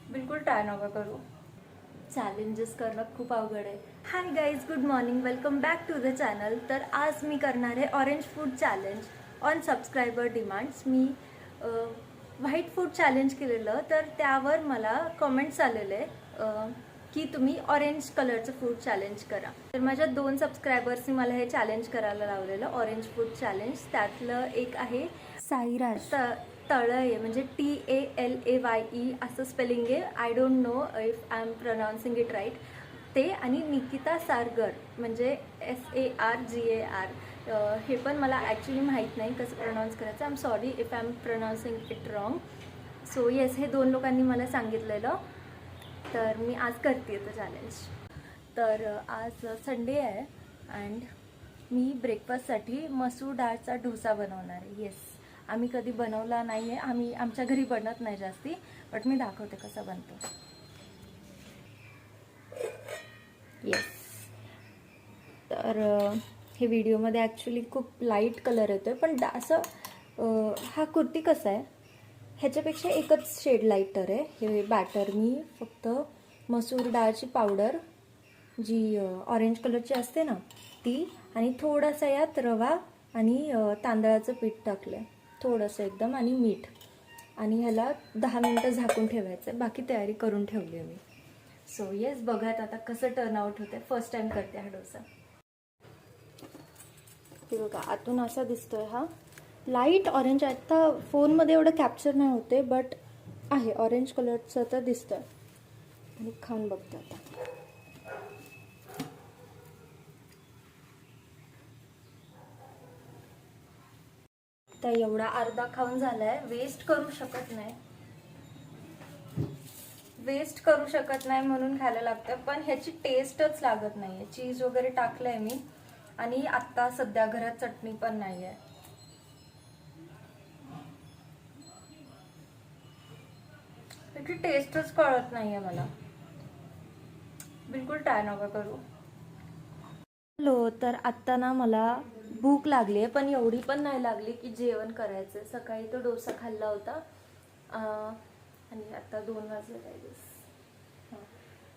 बिल्कुल ट्राय नका करू. चॅलेंजेस करणं खूप अवघड आहे. Hi guys, good morning, welcome back to the channel. तर आज मी करणार आहे orange food challenge on subscriber demands. मी व्हाईट फूड चॅलेंज केलेलं, तर त्यावर मला कमेंट्स आलेले की तुम्ही ऑरेंज कलरचं फूड चॅलेंज करा. तर माझ्या 2 सबस्क्रायबर्सनी मला हे चॅलेंज करायला लावलेलं, ऑरेंज फूड चॅलेंज. त्यातलं एक आहे साईराज तळये, म्हणजे TALAYE असं स्पेलिंग आहे. I don't know if I am pronouncing it right. ते आणि निकिता सारगर, म्हणजे SARGAR. हे पण मला ॲक्च्युली माहीत नाही कसं प्रोनाऊन्स करायचं. I am sorry if I am pronouncing it wrong. So yes, हे 2 लोकांनी मला सांगितलेलं, तर मी आज करते ते चॅलेंज. तर आज संडे आहे अँड मी ब्रेकफास्टसाठी मसूर डाळचा डोसा बनवणार आहे. येस, आम्ही कधी बनवला नाही आहे, आमच्या घरी बनत नाही जास्ती, बट मी दाखवते कसा बनतो. येस, तर हे व्हिडिओमध्ये ॲक्च्युली खूप लाईट कलर येतो आहे, पण असं हा कुर्ती कसा आहे ह्याच्यापेक्षा एकच शेड लाईटर आहे. हे बॅटर मी फक्त मसूर डाळची पावडर, जी ऑरेंज कलरची असते ना ती, आणि थोडासा यात रवा आणि तांदळाचं पीठ टाकलं आहे, थोडंसं एकदम, आणि मीठ, आणि ह्याला 10 मिनटं झाकून ठेवायचं आहे. बाकी तयारी करून ठेवली आहे मी. सो येस, बघायत आता कसं टर्न आउट होतं. फर्स्ट टाइम करते हा डोसा. हे बघा, आतून असा दिसतोय हा लाईट ऑरेंज. आता फोनमध्ये एवढं कॅप्चर नाही होते, बट आहे ऑरेंज कलरचं तर दिसतंय. आणि खाऊन बघते आता. तर एवढा अर्धा खाऊन झालाय. वेस्ट करू शकत नाही म्हणून खायला लागतं, पण ह्याची टेस्टच लागत नाहीये. चीज वगैरे टाकलंय मी, आणि आत्ता सध्या घरात चटणी पण नाहीये. त्याची टेस्टच कळत नाहीये मला. बिलकुल ट्राय नका करू. हॅलो, तर आत्ता ना मला भूक लागली आहे, पण एवढी पण नाही लागली की जेवण करायचं. सकाळी तो डोसा खाल्ला होता आणि आता 2 वाजले पाहिजे.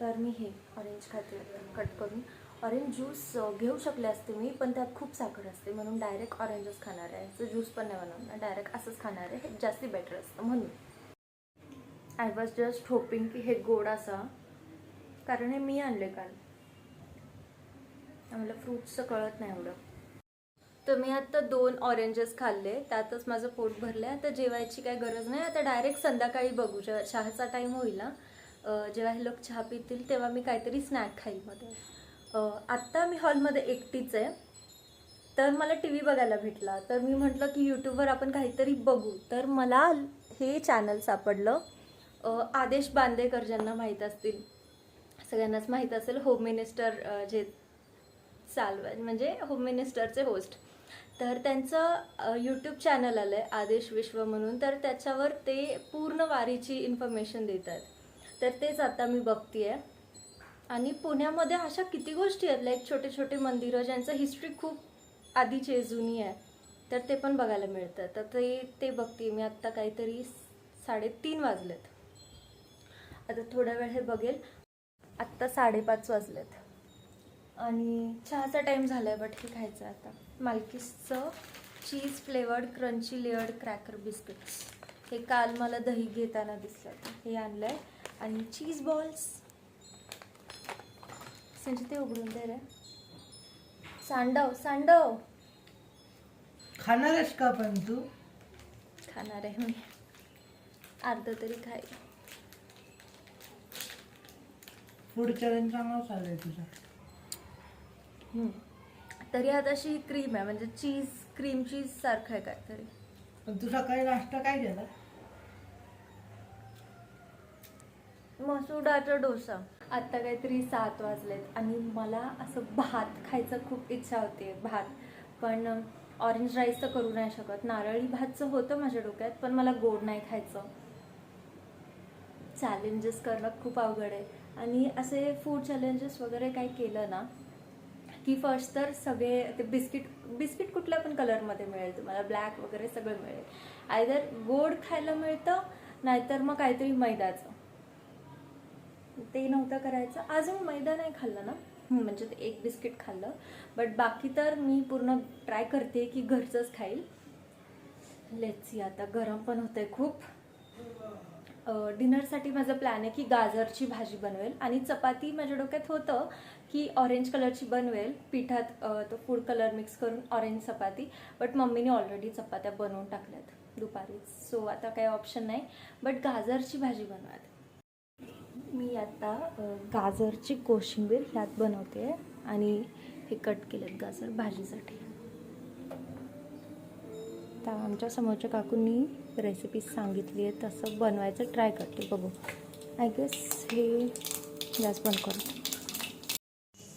तर मी हे ऑरेंज खाते कट करून. ऑरेंज ज्यूस घेऊ शकले असते मी, पण त्यात खूप साखर असते, म्हणून डायरेक्ट ऑरेंजच खाणार आहे. तर ज्यूस पण नाही बनवणार, डायरेक्ट असंच खाणार आहे. हे जास्ती बेटर असतं म्हणून. आय वॉज जस्ट होपिंग की हे गोड असा, कारण हे मी आणले काल, आम्हाला फ्रूट्सचं कळत नाही एवढं. तर मी आता 2 ऑरेंजेस खाल्ले, त्यातच माझं पोट भरलं आहे. आता जेवायची काय गरज नाही. आता डायरेक्ट संध्याकाळी बघू, जेव्हा चहाचा टाईम होईल ना, जेव्हा हे लोक चहा पितील तेव्हा मी काहीतरी स्नॅक खाईल मध्ये. आत्ता मी हॉलमध्ये एकटीच आहे, तर मला TV बघायला भेटला, तर मी म्हटलं की यूट्यूबवर आपण काहीतरी बघू. तर मला हे चॅनल सापडलं, आदेश बांदेकर, ज्यांना माहीत असतील, सगळ्यांनाच माहीत असेल, होम मिनिस्टर जे म्हणजे होम मिनिस्टरचे होस्ट. तर त्यांचं यूट्यूब चॅनल आलं आहे आदेश विश्व म्हणून. तर त्याच्यावर ते पूर्ण वारीची इन्फॉर्मेशन देतात. तर तेच आता मी बघते आहे. आणि पुण्यामध्ये अशा किती गोष्टी आहेत, लाईक छोटे छोटे मंदिरं ज्यांचं हिस्ट्री खूप आधीची जुनी आहे, तर ते पण बघायला मिळतं. तर ते बघते मी. आत्ता काहीतरी 3:30 वाजलेत. आता थोडा वेळ हे बघेल. आत्ता 5:30 वाजलेत आणि चहाचा टाईम झाला आहे, बट हे खायचं आता. मालकीसचं cheese flavoured crunchy layered cracker biscuits. हे काल मला दही घेताना दिसलं, हे आणलं आहे. आणि चीज बॉल्स, म्हणजे ते उघडून दे रे. सांडव खाणार आहेस का? पण तू खाणार आहे मी, अर्ध तरी खाईल. फूड चॅलेंज चांगला चालू तुझा. तरी आता अशी क्रीम आहे, म्हणजे चीज, क्रीम चीज सारखं आहे काहीतरी. पण तू सकाळी नाश्ता काय केला? मसूर डाळचा डोसा. आत्ता काहीतरी 7 वाजलेत आणि मला असं भात खायचं खूप इच्छा होते. भात, पण ऑरेंज राईस तर करू नाही शकत. नारळी भातचं होतं माझ्या डोक्यात, पण मला गोड नाही खायचं. चॅलेंजेस करणं खूप अवघड आहे. आणि असे फूड चॅलेंजेस वगैरे काही केलं ना की फर्स्ट तर सगळे ते बिस्किट कुठल्या पण कलरमध्ये मिळेल तुम्हाला, ब्लॅक वगैरे सगळं मिळेल. आयदर गोड खायला मिळतं, नाहीतर मग काहीतरी मैद्याचं. ते नव्हतं करायचं. आज मी मैदा नाही खाल्लं ना, म्हणजे ते एक बिस्किट खाल्लं, बट बाकी तर मी पूर्ण ट्राय करते की घरचंच खाईल. लेट्स सी, आता गरम पण होतंय खूप. डिनरसाठी माझा प्लॅन आहे की गाजरची भाजी बनवेल आणि चपाती माझ्या डोक्यात होतं की ऑरेंज कलरची बनवेल, पिठात तो फूड कलर मिक्स करून ऑरेंज चपाती. बट मम्मीने ऑलरेडी चपात्या बनवून टाकल्यात दुपारीच, सो आता काही ऑप्शन नाही, बट गाजरची भाजी बनवाल. मी आता गाजरची कोशिंबीर ह्यात बनवते आणि हे कट केलेत गाजर भाजीसाठी. तर आमच्या समोरच्या काकूंनी रेसिपी सांगितली आहे तसं बनवायचं ट्राय करते, बघू. आय गेस हे गॅस बंद करू.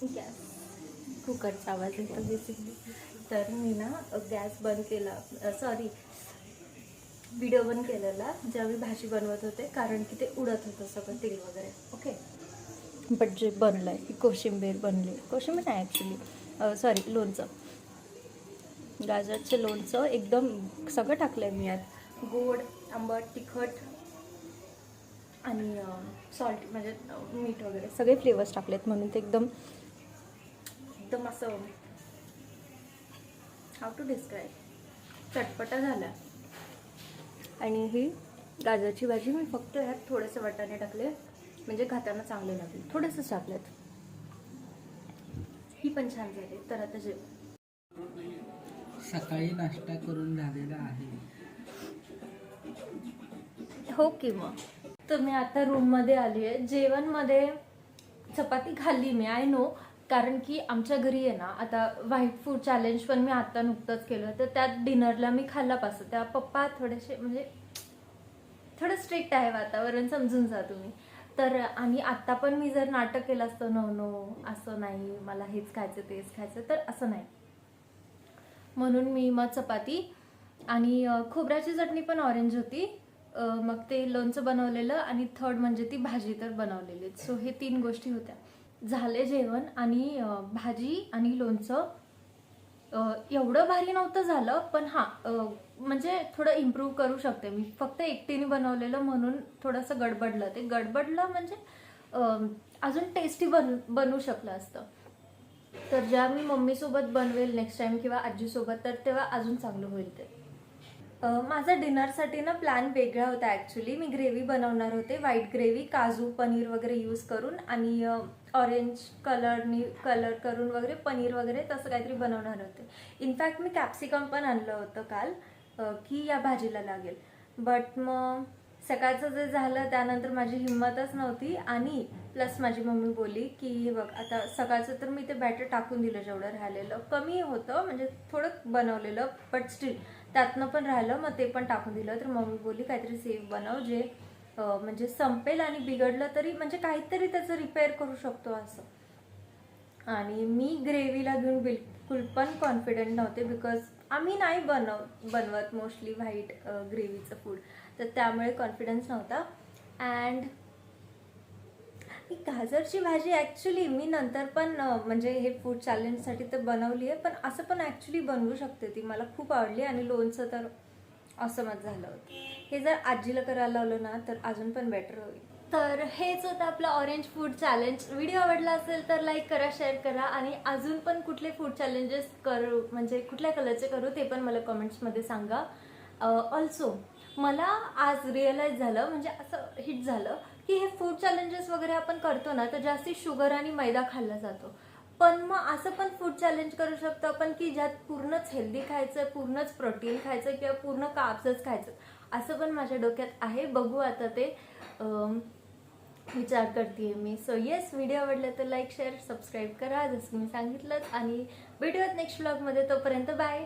गॅस कुकरचा आवाज येतो बेसिकली. तर मी ना गॅस बंद केला, सॉरी व्हिडिओ बंद केलेला ज्यावेळी भाजी बनवत होते, कारण की ते उडत होतं सगळं तेल वगैरे. ओके, बट जे बनलं आहे, कोशिंबीर बनली, कोशिंबीर नाही ॲक्च्युली, सॉरी लोणचं, गाजरचं लोणचं एकदम सगळं टाकलं आहे मी यात. गोड, आंबट, तिखट आणि सॉल्ट म्हणजे मीठ वगैरे सगळे फ्लेवर्स टाकलेत, म्हणून ते एकदम एकदम असं हाऊ टू डिस्क्राईब, चटपटा झाला. आणि ही गाजरची भाजी मी फक्त ह्यात थोडेसे वाटाणे टाकले, म्हणजे खाताना चांगले लागले, थोडेसेच टाकलेत. ही पण छान झाली. तर आता सकाळी नाश्ता करून झालेला आहे. हो की मग. तर मी आता रूममध्ये आली आहे. जेवणमध्ये चपाती खाल्ली मी, आय नो, कारण की आमच्या घरी आहे ना आता व्हाईट फूड चॅलेंज पण मी आता नुकतंच केलं, तर त्यात डिनरला मी खाल्ला पाहिजे. त्या पप्पा थोडेसे म्हणजे थोडं स्ट्रिक्ट आहे वातावरण, समजून जा तुम्ही. तर आणि आत्ता पण मी जर नाटक केलं असतं, नो नो असं नाही, मला हेच खायचं तेच खायचं, तर असं नाही. म्हणून मी मग चपाती आणि खोबऱ्याची चटणी पण ऑरेंज होती, मग ते लोणचं बनवलेलं आणि थर्ड म्हणजे ती भाजी तर बनवलेली. सो हे 3 गोष्टी होत्या. झाले जेवण आणि भाजी आणि लोणचं एवढं भारी नव्हतं झालं, पण हां म्हणजे थोडं इम्प्रूव्ह करू शकते मी. फक्त एकटीने बनवलेलं म्हणून थोडंसं गडबडलं. ते गडबडलं म्हणजे अजून टेस्टी बनवू शकलं असतं. तर जेव्हा मी मम्मीसोबत बनवेल नेक्स्ट टाइम किंवा आजीसोबत, तर तेव्हा अजून चांगलं होईल ते. माझा डिनरसाठी ना प्लॅन वेगळा होता ॲक्च्युली. मी ग्रेव्ही बनवणार होते, व्हाईट ग्रेव्ही, काजू पनीर वगैरे यूज करून आणि ऑरेंज कलर करून वगैरे पनीर वगैरे तसं काहीतरी बनवणार होते. इनफॅक्ट मी कॅप्सिकम पण आणलं होतं काल की या भाजीला लागेल, बट मग सकाळचं जे झालं त्यानंतर माझी हिंमतच नव्हती. आणि प्लस माझी मम्मी बोलली की बघ आता सकाळचं तर मी ते बॅटर टाकून दिलं, जेवढं राहिलेलं कमी होतं म्हणजे थोडं बनवलेलं, बट स्टील त्यातनं पण राहिलं, मग ते पण टाकून दिलं. तर मम्मी बोलली काहीतरी सेफ बनव जे म्हणजे संपेल आणि बिघडलं तरी म्हणजे काहीतरी त्याचं रिपेअर करू शकतो असं. आणि मी ग्रेव्हीला घेऊन बिलकुल पण कॉन्फिडंट नव्हते, बिकॉज आम्ही नाही बनवत मोस्टली व्हाईट ग्रेव्हीचं फूड, तर त्यामुळे कॉन्फिडन्स नव्हता. अँड ही गाजरची भाजी ॲक्च्युली मी नंतर पण म्हणजे हे फूड चॅलेंजसाठी तर बनवली आहे, पण असं पण ॲक्च्युली बनवू शकते ती, मला खूप आवडली. आणि लोणचं तर असमच झालं होतं. हे जर आजीला करायला लावलं ना तर अजून पण बेटर होईल. तर हेच होतं आपलं ऑरेंज फूड चॅलेंज. व्हिडिओ आवडला असेल तर लाईक करा, शेअर करा आणि अजून पण कुठले फूड चॅलेंजेस करू म्हणजे कुठल्या कलरचे करू ते पण मला कमेंट्समध्ये सांगा. ऑल्सो मला आज रिअलाईज झालं, म्हणजे असं हिट झालं की हे फूड चॅलेंजेस वगैरे आपण करतो ना तर जास्ती शुगर आणि मैदा खाल्ला जातो, पण मग असं पण फूड चॅलेंज करू शकतो आपण की ज्यात पूर्णच हेल्दी खायचं, पूर्णच प्रोटीन खायचं किंवा पूर्ण कार्ब्सच खायचं, असं पण माझ्या डोक्यात आहे. बघू आता ते विचार करते मी. सो येस, व्हिडिओ आवडला तर लाईक शेअर सबस्क्राईब करा जसं मी सांगितलं, आणि भेटूयात नेक्स्ट व्लॉगमध्ये. तोपर्यंत बाय.